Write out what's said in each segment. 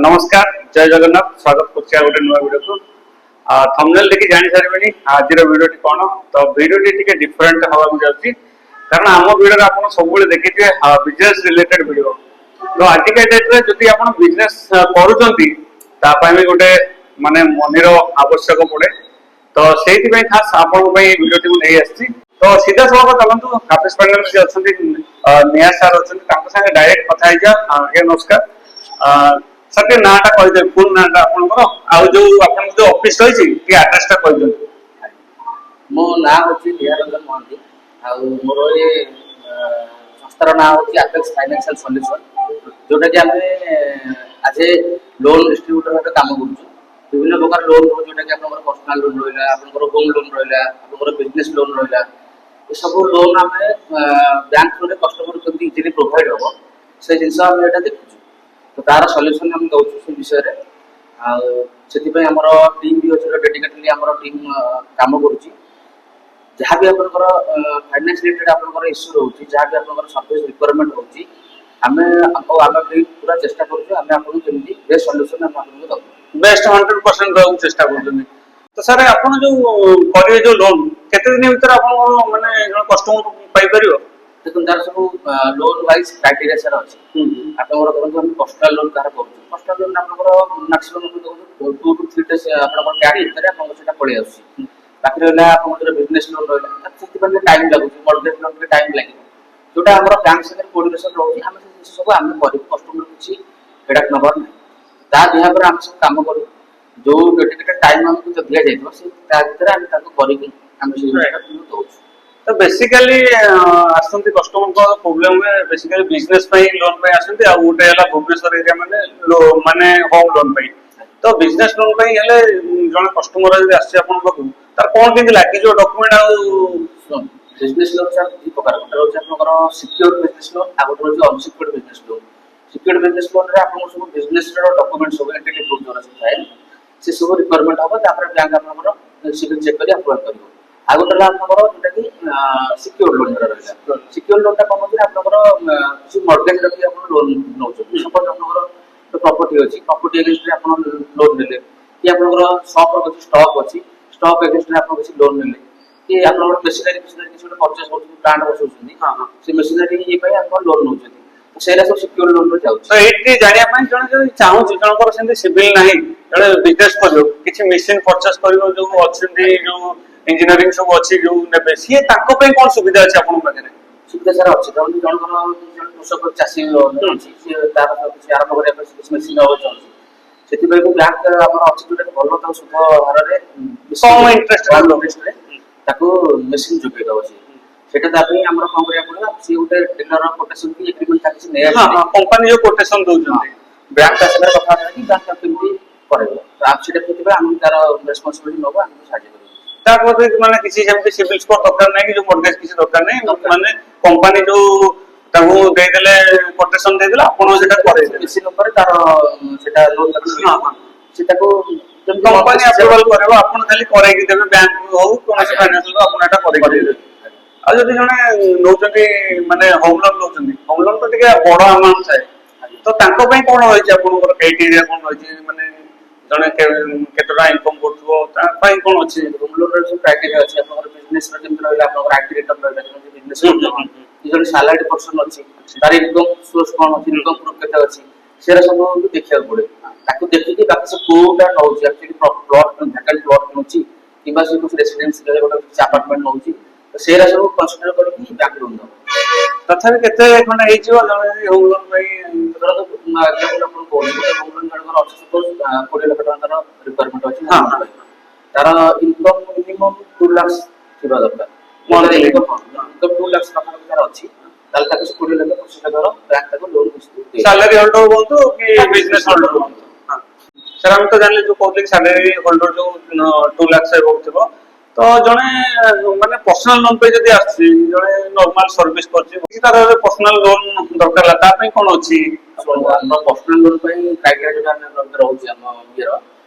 नमस्कार जय जगन्नाथ स्वागत करछि गोटे नुआ वीडियो को थंबनेल देखि जानि सारिबेनी आज वीडियोटी कोन तो वीडियोटी टिके डिफरेंट हवा को जाउछि कारण आम वीडियो रे आपण सब बेले देखिथे बिजनेस रिलेटेड वीडियो तो आज के डेट रे जदि आपण बिजनेस करूचंती ता पय भी गोटे माने मनीर आवश्यक पड़े तो सेति पय खास आपण पय वीडियोटी को नै आछि तो सीधा सवाल चलंतु काफिस पैनल जे अछंती निया सर अछंती तांको संगे डायरेक्ट कथा आइ जा ए नमस्कार सर नाटा कह फुल नाटा आपन जो आपन जो ऑफिस रही कि एड्रेस टा कह दियौ मो ना होची दियारंजन मोहंती आ मोर ए संस्थार ना होची एपेक्स फाइनेंशियल सॉल्यूशन जोटा कि हमें आज लोन डिस्ट्रीब्यूटर भाबे काम करूछु विभिन्न प्रकार लोन जोटा कि आपन पर्सनल लोन रहला आपन होम लोन रहला आपन बिजनेस लोन रहला ए सब लोन हमें बैंक थ्रू कस्टमर को इजीली प्रोवाइड हो से जिंस हम एटा देखु तो तार सॉल्यूशन हम दउछु से विषय रे आ सेति पे हमर टीम भी अछि डेडिकेटली हमर टीम काम करूची जहाँ भी आपनकर फाइनेंस रिलेटेड आपनकर इश्यू रहउची जहाँ भी आपनकर सर्विस रिक्वायरमेंट होउची हमें पूरा चेष्टा करूछु हमें आपन केमती बेस्ट सॉल्यूशन हम आपन दउ बेस्ट 100% दउ चेष्टा करछन तो सर आपन जो करिए जो लोन केते दिन भीतर आपन माने जो कस्टमर पाई परियो देखो तार सब लोन वाइज क्राइटेरिया सर अछि आपनकर धरन हम पर्सनल लोन कार करू पर्सनल लोन आपनकर मैक्सिमम 2 to 3 डेज आपनकर टैक्स करे आपनकर सेटा पळि आसी बाकी रहला आपनकर बिजनेस लोन रहला सेति पर टाइम लागु मॉर्गेज लोन के टाइम लागि जोटा हमर बैंक से कोऑर्डिनेशन रहउची हम सब हम करू कस्टमर किछि हेडक नंबर ता बिहा पर हम सब काम करू जो डेडिकेटेड टाइम हमको दिया जाइतो से ता भीतर हम ताको करी कि हम से दउ तो बेसिकली आसंती कस्टमर को प्रॉब्लम है बेसिकली बिजनेस पे लोन पे आसंती आ उटे हला भुवनेश्वर एरिया माने होम लोन पे तो बिजनेस लोन पे हले जण कस्टमर जदी आसी आपन को तार कोन केंति लागी जो डॉक्यूमेंट आ बिजनेस लोन सर दी प्रकार होता है आपनकर सिक्योर बिजनेस लोन आ गोटे होची unsecure business loan secure business loan रे आपन सब बिजनेस रो डॉक्यूमेंट सब एंटिटी प्रूफ जोरा सब थाए से सब रिक्वायरमेंट होबा तापर बैंक आपनकर सिविल चेक करी अप्लाई करियो आगोटला आपनकर जेटा कि सिक्योर लोन रहला सिक्योर लोन ता कोन कि आपनकर किछि मॉर्गेज रखि आपन लोन नौछ सपोज आपनकर तो प्रॉपर्टी अछि प्रॉपर्टी अगेंस्ट रे आपन लोन लेले कि आपनकर शॉप रो स्टॉक अछि स्टॉक अगेंस्ट रे आपन किछि लोन लेले कि आपनकर मशीनरी किछि परचेस होछि प्लांट बसौछिनी हां हां से मशीनरी ये पय आपन लोन नौछथि सेरा सब सिक्योर लोन रो जाउ तो एठी जानिया पय जण जदी चाहू जनकर सेंति सिविल नाही जणे बिजनेस करियो किछि मशीन परचेस करियो जो अछिंदी जो इंजीनियरिंग सब अछि जो नेबे सी ताको पे कोन सुविधा अछि आपन पाखरे सुविधा सर अछि जण जनकर कृषक चासी अछि से तार किछि आरंभ करे किछि मशीन हो अछि सेति पे बैंक हमर अछि जोटा भलो त सुध हार रे कम इंटरेस्ट रे ताको मशीन जोगे दउ अछि सेटा तापे हमर कोन करिया पड़ला सी उटे टेंडर कोटेशन की एग्रीमेंट ताकि नै हां हां कंपनी जो कोटेशन दउ जंती बैंक का सर कथा है कि बैंक केमती करेबो तो आप सेटा केतिबा हम तार रिस्पांसिबिलिटी नबो हम साहाय्य करियो ताको माने किछि जेमति सिविल स्कोर दरकार नै कि जो मॉर्गेज किछि दरकार नै माने कंपनी जो ताको दे देले कोटेशन दे देला आपण सेटा करे किसी ऊपर तार सेटा लोन हां हां सेटा को कंपनी अप्रूवल करबो आपण खाली करे कि देबे बैंक हो कोन से फाइनेंशियल आपण एटा करे कि आ जदि जने नौचंती माने होम लोन तो टिके बड़ अमाउंट थाए तो तांको पय कोन होय छै आपनकर क्राइटेरिया कोन होय छै माने जने केतरा इनकम करथबो ता पय कोन अछि होम लोन रे क्राइटेरिया अछि आपनकर बिजनेस रे केमति रहला आपनकर आईटी रिटर्न रहला बिजनेस इ जने सैलरी पर्सन अछि तार इनकम सोर्स कोन अछि इनकम प्रूफ केते अछि सेरा सब देखिया पड़े ताको देखि कि बाकी सब कोटा नौछि एक्चुअली प्लॉट वैकेंट प्लॉट नौछि किबा से कुछ रेसिडेंस के गोटे अपार्टमेंट नौछि सेरा सब कंसीडर करके बैंक लोन दो तथापि केते खंडा हेइ छियो जने होम लोन पय धर तो एग्जांपल अपन कोन होम लोन जनकर अछि सपोज 20 लाख टका रिक्वायरमेंट अछि हां तार इनकम मिनिमम 2 लाख थिबा दरकार मंथली इनकम 2 लाख टका तार अछि ताल ताके 20 लाख परसेंट धर बैंक ताको लोन दे सैलरी होल्डर बोलतो कि बिजनेस होल्डर बोलतो हां सर हम तो जानले जो पब्लिक सैलरी होल्डर जो 2 लाख से होथिबो तो जने माने पर्सनल लोन पे जदी आछि जने नॉर्मल सर्विस करछि कि तार पर्सनल लोन दरकार ला ता पे कोन अछि अपन पर्सनल लोन पे क्राइटेरिया जोटा हम रहउछि हम येरो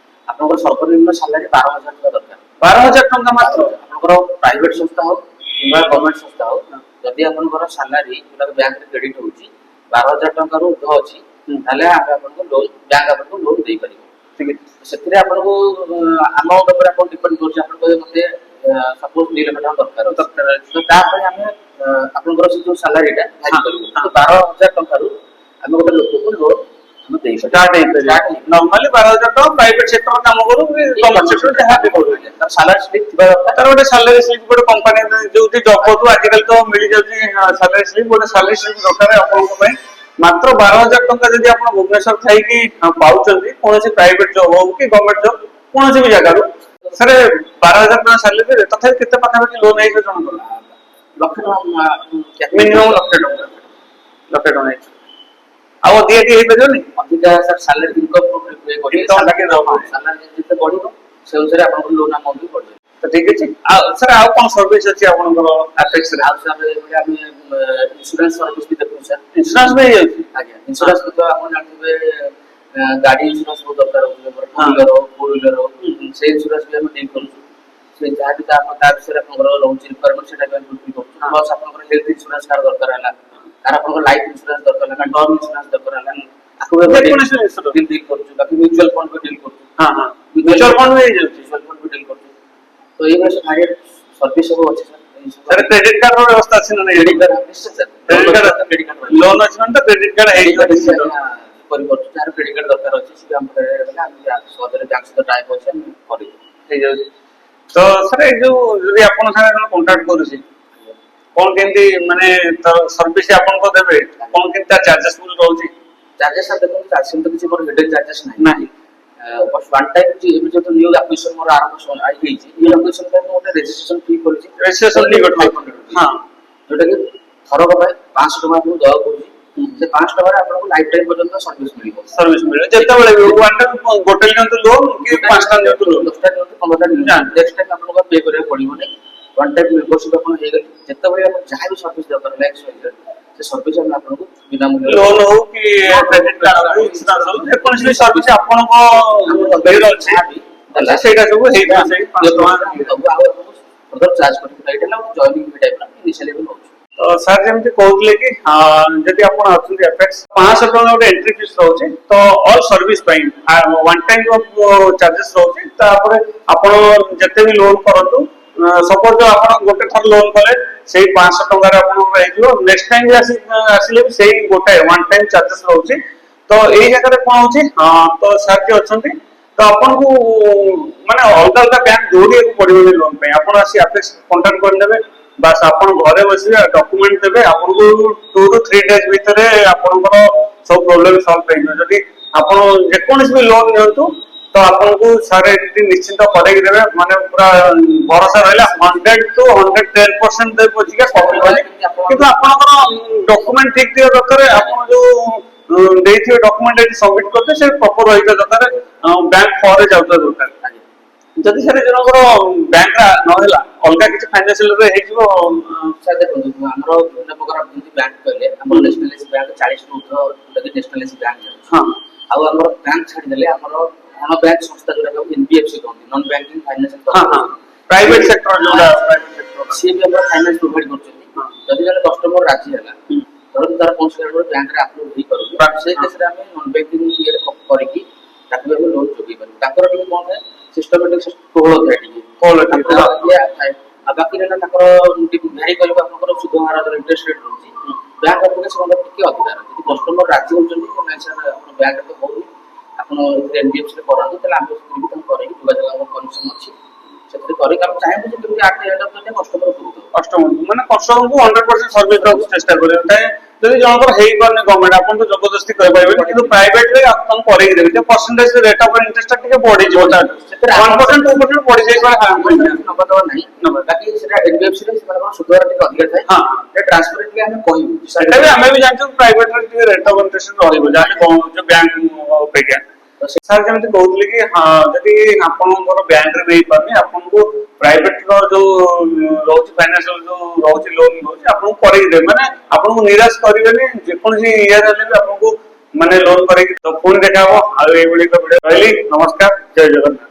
आपनकर सर्वनिम्न सैलरी 12000 टका दरकार 12000 टका मात्र आपनकर प्राइवेट संस्था हो किबा गवर्नमेंट संस्था हो जदी आपनकर सैलरी जोटा बैंक रे क्रेडिट होछि 12000 टका रो उर्ध्व अछि ताले आपनकर लोन बैंक आपनकर लोन ଦେଇପାରିବ। ठीक है ସେଥିରେ ଆପଣଙ୍କୁ ଆମାଉଣ୍ଟ ଉପରେ ଆପଣ ଡିପେଣ୍ଡ କରୁଛି। ଆପଣ କହିବେ ମତେ ସପୋଜ 2 ଲକ୍ଷ ଟଙ୍କା ଦରକାର ଅଛି, ତ ତା ପାଇଁ ଆମେ ଆପଣଙ୍କର ସେ ଯୋଉ ସାଲାରୀଟା ଭାରି କରିବୁ। ତ 12,000 ଟଙ୍କାରୁ ଆମେ ଗୋଟେ ଲୋକକୁ ଲୋନ ଆମେ ଦେଇପାରିବୁ। स्टार्ट नॉर्मली 12,000 टका प्राइवेट सेक्टर काम करू कि गवर्नमेंट सेक्टर जहाँ भी करू ତାର ସାଲାରୀ ସ୍ଲିପ୍ ଥିବା ଦରକାର। तार गोटे सैलरी स्लिप गोटे कंपनी जो जॉब करू आजिकल तो मिल जाउची सैलरी स्लिप गोटे सैलरी स्लिप दरकार आपनको पई मात्र 12,000 टका जदि आपण भुवनेश्वर थाई कि पाउचंती कोनोसी प्राइवेट जॉब हो कि गवर्नमेंट जॉब कोनोसी भी जगह सर 12,000 टका सैलरी तथा केते पाखा पाखी लोन है जण ଲକ୍ଷେ ଟଙ୍କା मिनिमम लक्ष टका ଆଉ ଅଧିକା ଟିକେ ହେଇପାରିବନି ଅଧିକା ସାର୍ ସାଲାରୀ ଇନକମ୍ ସାଲାରୀ ଯେତେ ବଢିବ ସେ ଅନୁସାରେ ଆପଣଙ୍କର ଲୋନ୍ ଆମାଉଣ୍ଟ ବି ବଢିବ। ତ ଠିକ ଅଛି ଆଉ ସାର୍ ଆଉ କଣ ସର୍ଭିସ ଅଛି ଆପଣଙ୍କର ଆଫେକ୍ସ ରେ? ଆଉ ସାର୍ ଏଭଳି ଆମେ ଇନ୍ସୁରାନ୍ସ ସର୍ଭିସ ବି ଦେଖୁ ସାର୍। ଇନ୍ସୁରାନ୍ସ ବି ହେଇଯାଉଛି? ଆଜ୍ଞା ଇନ୍ସୁରାନ୍ସ ତ ଆପଣ ଜାଣିଥିବେ ଗାଡି ଇନ୍ସୁରାନ୍ସ ବହୁତ ଦରକାର ହଉଛି, ଟୁ ହ୍ୱିଲର ସେଇ ଇନ୍ସୁରାନ୍ସ ବି ଆମେ ଡିଲ୍ କରୁଛୁ। ସେ ଯାହା ବି ତା ବିଷୟରେ ଆପଣଙ୍କର ରହୁଛି ରିକ୍ୱାରମେଣ୍ଟ ସେଟା ବି ଆମେ ଫୁଲଫିଲ୍ କରୁଛୁ। ପ୍ଲସ୍ ଆପଣଙ୍କର ହେଲ୍ଥ ଇନ୍ସୁରାନ୍ସ କାର୍ଡ ଦରକାର ହେଲା, ତାର ଆପଣଙ୍କର ଲାଇଫ ଇନ୍ସୁରାନ୍ସ ଦରକାର ହେଲା, ଟର୍ମ ଇନ୍ସୁରାନ୍ସ ଦରକାର ହେଲା, ଆକୁ ବି ଡିଲ୍ କରୁଛୁ। ବାକି ମ୍ୟୁଚୁଆଲ ଫଣ୍ଡ ବି ଡିଲ୍ କରୁଛୁ। ହଁ ହଁ ମ୍ୟୁଚୁଆଲ ଫଣ୍ଡ ବି ହେଇଯାଉଛି? ମ୍ୟୁଚୁଆଲ ଫଣ୍ଡ ବି ଡିଲ୍ କରୁଛୁ। ତ ଏଇଭଳି ସବୁ ଭାରି ସର୍ଭିସ ସବୁ ଅଛି ସାର୍। ସାର୍ କ୍ରେଡିଟ୍ କାର୍ଡ ର ବ୍ୟବସ୍ଥା ଅଛି ନା ନାହିଁ? କ୍ରେଡିଟ୍ କାର୍ଡ ନିଶ୍ଚୟ ସାର୍। କ୍ରେଡିଟ୍ କାର୍ଡ ଲୋନ୍ ଅଛି ମାନେ ତ କ୍ରେଡିଟ୍ କାର୍ଡ ହେଇଯିବ ନିଶ୍ଚିତ। କରିପାରୁଛୁ। ଯାହାର କ୍ରେଡିଟ୍ କାର୍ଡ ଦରକାର ଅଛି ସେ ଆମ ସହଜରେ ବ୍ୟାଙ୍କ ସହିତ ଟାଇପ୍ ଅଛି ଆମେ କରିବୁ ହେଇଯାଉଛି। ତ ସାର୍ ଏଇ ଯୋଉ ଯଦି ଆପଣଙ୍କ ସାଙ୍ଗେ ଜଣେ କଣ୍ଟାକ୍ଟ କରୁଛି କଣ କେମିତି ମାନେ ତାର ସର୍ଭିସ ଆପଣଙ୍କ ଦେବେ କଣ କେମିତି ତା ଚାର୍ଜେସ୍ ରହୁଛି? ଚାର୍ଜେସ୍ ସାର୍ ଦେଖନ୍ତୁ ସେମିତି କିଛି ମୋର ହିଡେନ୍ ଚାର୍ଜେସ୍ ନାହିଁ। ୱାନ୍ ଟାଇମ୍ ଏବେ ଯେହେତୁ ନ୍ୟୁ ଆପ୍ଲିକେସନ୍ ମୋର ଆରମ୍ଭ ହେଇଛି, ନ୍ୟୁ ଆପ୍ଲିକେସନ୍ ପାଇଁ ମୁଁ ଗୋଟେ ରେଜିଷ୍ଟ୍ରେସନ ଫି କରିଛି। ରେଜିଷ୍ଟ୍ରେସନ ଫି ଗୋଟେ 500 ହଁ ଯୋଉଟା କି ଥରକ ପାଇଁ 500 ଟଙ୍କା ଆପଣଙ୍କୁ ଦେବାକୁ ପଡୁଛି। ସେ 500 ଟଙ୍କାରେ ଆପଣଙ୍କୁ ଲାଇଫ୍ ଟାଇମ୍ ପର୍ଯ୍ୟନ୍ତ ସର୍ଭିସ ମିଳିବ। ସର୍ଭିସ ମିଳିବ ଯେତେବେଳେ ବି ୱାନ୍ ଟାଇମ୍ ଗୋଟେ ନିଅନ୍ତୁ ଲୋନ୍ କି 5ଟା ନିଅନ୍ତୁ ଲୋନ୍ 10ଟା ନିଅନ୍ତୁ 15ଟା ନିଅନ୍ତୁ ନେକ୍ସଟ ଟାଇମ୍ ଆପଣଙ୍କୁ ପେ କରିବାକୁ ପଡିବନି। ୱାନ୍ ଟାଇମ୍ ମେମ୍ବରସିପ୍ ଆପଣ ହେଇଗଲେ ଯେତେବେଳେ ଆପଣ ଯାହା ବି ସର୍ଭିସ ଦରକାର ନେକ୍ସଟ ସେ ସର୍ଭିସ ଆମେ ଆପଣଙ୍କୁ ବିନା ମୂଲ୍ୟରେ ଲୋନ୍ ହଉ କି କ୍ରେଡିଟ୍ କାର୍ଡ ହଉ ଇନ୍ସୁରାନ୍ସ ହଉ ଯେକୌଣସି ବି ସର୍ଭିସ ଆପଣଙ୍କ ଦେହରେ ଅଛି ସେଇଟା ସବୁ ହେଇଯିବ ସେଇ 500 ଟଙ୍କା ଫର୍ଦର ଚାର୍ଜ କରିବୁ। ଏଇଟା ହେଲା ଜଏନିଂ ଫି ଟାଇପ୍ ର ଇନିशिଆଲି ବି ରହୁଛି। ତ ସାର୍ ଯେମିତି କହୁଥିଲେ କି ଯଦି ଆପଣ ଆସୁଛନ୍ତି ଏଫେକ୍ସ 500 ଟଙ୍କା ଗୋଟେ ଏଣ୍ଟ୍ରି ଫିସ୍ ରହୁଛି ତ ଅଲ୍ ସର୍ଭିସ ପାଇଁ ୱାନ୍ ଟାଇମ୍ ଅଫ୍ ଚାର୍ଜେସ୍ ରହୁଛି। ତାପରେ ଆପଣ ଯେତେ ବି ଲୋନ୍ କରନ୍ତୁ ସପୋଜ ଆପଣ ଗୋଟେ ଥର ଲୋନ୍ କଲେ ସେଇ 500 ଟଙ୍କାରେ ଆପଣଙ୍କର ହେଇଯିବ। ନେକ୍ସଟ ଟାଇମ୍ ବି ଆସିଲେ ବି ସେଇ ଗୋଟେ ୱାନ୍ ଟାଇମ୍ ଚାର୍ଜେସ୍ ରହୁଛି। ତ ଏଇ ଜାଗାରେ କଣ ହଉଛି ତ ସାର୍ ଯିଏ ଅଛନ୍ତି ତ ଆପଣଙ୍କୁ ମାନେ ଅଲଗା ଅଲଗା ବ୍ୟାଙ୍କ ଦୌଡ଼ିବାକୁ ପଡିବନି ଲୋନ୍ ପାଇଁ। ଆପଣ ଆସି ଆଫେକ୍ସ କଣ୍ଟାକ୍ଟ କରିନେବେ ବାସ୍ ଆପଣ ଘରେ ବସିବେ ଡକୁମେଣ୍ଟ ଦେବେ ଆପଣଙ୍କୁ 2 to 3 days ଭିତରେ ଆପଣଙ୍କର ସବୁ ପ୍ରୋବ୍ଲେମ ସଲ୍ଭ ହେଇଯିବ। ଯଦି ଆପଣ ଯେକୌଣସି ବି ଲୋନ୍ ନିଅନ୍ତୁ ତ ଆପଣଙ୍କୁ ସାର୍ ଏଠି ନିଶ୍ଚିନ୍ତ କରେଇକି ଦେବେ ମାନେ ପୁରା ଭରସା ରହିଲା 100 to 110% ଦେବେ ପଛିକା କମିବନି। କିନ୍ତୁ ଆପଣଙ୍କର ଡକୁମେଣ୍ଟ ଠିକ ଥିବା ଦରକାର। ଆପଣ ଯୋଉ ଦେଇଥିବେ ଡକୁମେଣ୍ଟ ଏଠି ସବମିଟ କରିବେ ସେ ପ୍ରପର ରହିଥିବା ଦରକାର। ବ୍ୟାଙ୍କ ପରେ ଯାଉଥିବା ଦରକାର। ଯଦି ସାର୍ ଜଣଙ୍କର ବ୍ୟାଙ୍କରେ ନହେଲା ଅଲଗା କିଛି ଫାଇନାନ୍ସିଆଲ ରେ ହେଇଯିବ ସାର୍ ଦେଖନ୍ତୁ ଆମର ବିଭିନ୍ନ ପ୍ରକାର ଯେମିତି ବ୍ୟାଙ୍କ କହିଲେ ଆମର ନ୍ୟାସନାଲାଇଜ ବ୍ୟାଙ୍କ 40 ରୁ ଉର୍ଦ୍ଧ୍ୱ ଯୋଉଟାକି ନ୍ୟାସନାଲାଇଜ ବ୍ୟାଙ୍କ ଯାଉଛି। ହଁ ଆଉ ଆମର ବ୍ୟାଙ୍କ ଛାଡ଼ିଦେଲେ ଆମର ଅଣ ବ୍ୟାଙ୍କ ସଂସ୍ଥା ଯୋଉଟାକୁ ଏନବିଏଫସି କହନ୍ତି non banking financial private sector ଯୋଉଟା ପ୍ରାଇଭେଟ ସେକ୍ଟର ସିଏ ବି ଆମର ଫାଇନାନ୍ସ ପ୍ରୋଭାଇଡ କରୁଛନ୍ତି। ଯଦି ଜଣେ କଷ୍ଟମର ରାଜି ହେଲା ଧରନ୍ତୁ ତାର କୌଣସି କାରଣରୁ ବ୍ୟାଙ୍କରେ ଆପ୍ରୁଭ ହେଇପାରୁଛି ସେଇ କେସରେ ଆମେ ନନ୍ ବ୍ୟାଙ୍କିଂ ଇଏରେ କରିକି ତାକୁ ବି ଆମେ ଲୋନ୍ ଯୋଗାଇ ପାରିବୁ। ତାଙ୍କର ଟିକେ କଣ ଥାଏ ସିଷ୍ଟମେଟିକ କୋହଳ ଥାଏ ଟିକେ ଥାଏ। ଆଉ ବାକି ରହିଲା ତାଙ୍କର ଭ୍ୟାରି କରିବ ଆପଣଙ୍କର ସୁଧ ହାର ଇଣ୍ଟରେଷ୍ଟ ରେଟ୍ ରହୁଛି। ବ୍ୟାଙ୍କ ଆପ୍ଲିକେସନ ଟିକେ ଅଧିକା ଯଦି କଷ୍ଟମର ରାଜି ହଉଛନ୍ତି ନାଇଁ ସାର୍ ଆପଣ ବ୍ୟାଙ୍କରେ ତ ହଉନି ଆପଣ ଏନବିଏଫସିରେ କରାନ୍ତୁ ତାହେଲେ ଆମେ ସେଥିରେ ବି ତାଙ୍କୁ କରେଇକି ଯୋଗାଯୋଗ ଆମର କନେକ୍ସନ ଅଛି ସେଥିରେ କରିକି ଆମେ ଚାହିଁବୁ ଯେ କେମିତି at the end of the day କଷ୍ଟମରକୁ ମାନେ କଷ୍ଟମରକୁ 100% ସର୍ଭିସ ଦେବାକୁ ଚେଷ୍ଟା କରିବେ। ଯଦି ଜଣଙ୍କର ହେଇପାରୁନି ଗଭର୍ଣ୍ଣମେଣ୍ଟ ଆପଣ ତ ଜବରଦସ୍ତି କରିପାରିବେନି କିନ୍ତୁ ପ୍ରାଇଭେଟରେ ଆପଣ କରେଇକି ଦେବେ ଯେ ପରସେଣ୍ଟେଜ ରେଟ୍ ଅଫ୍ ଇଣ୍ଟରେଷ୍ଟ ଟିକେ ବଢିଯିବ 1% 2% ବଢିଯାଇପାରେ ନବା ନାହିଁ ବାକି ସେଟା ଏନବିଏଫସିରେ ସେମାନଙ୍କର ସୁଧ ହାର ଟିକେ ଅଧିକା ଥାଏ। ଟ୍ରାନ୍ସପେରେଣ୍ଟଲି ଆମେ କହିବୁ ସେଟା ବି ଆମେ ବି ଜାଣିଛୁ ପ୍ରାଇଭେଟରେ ଟିକେ ରେଟ୍ ଅଫ୍ ଇଣ୍ଟରେଷ୍ଟ ରହିବ ଯାହା ବ୍ୟାଙ୍କ ଅପେକ୍ଷା। ସାର୍ ଯେମିତି କହୁଥିଲି କି ଯଦି ଆପଣଙ୍କର ବ୍ୟାଙ୍କରେ ବି ହେଇପାରୁନି ଆପଣଙ୍କୁ ପ୍ରାଇଭେଟ ର ଯୋଉ ରହୁଛି ଫାଇନାନ୍ସିଆଲ ଯୋଉ ରହୁଛି ଲୋନ ରହୁଛି ଆପଣଙ୍କୁ କରେଇକି ଦେବେ ମାନେ ଆପଣଙ୍କୁ ନିରାଶ କରିବେନି ଯେକୌଣସି ଇଏରେ ହେଲେ ବି ଆପଣଙ୍କୁ ମାନେ ଲୋନ କରେଇକି ପୁଣି ଦେଖା ହବ ଆଉ ଏଇଭଳି ରହିଲି ନମସ୍କାର ଜୟ ଜଗନ୍ନାଥ।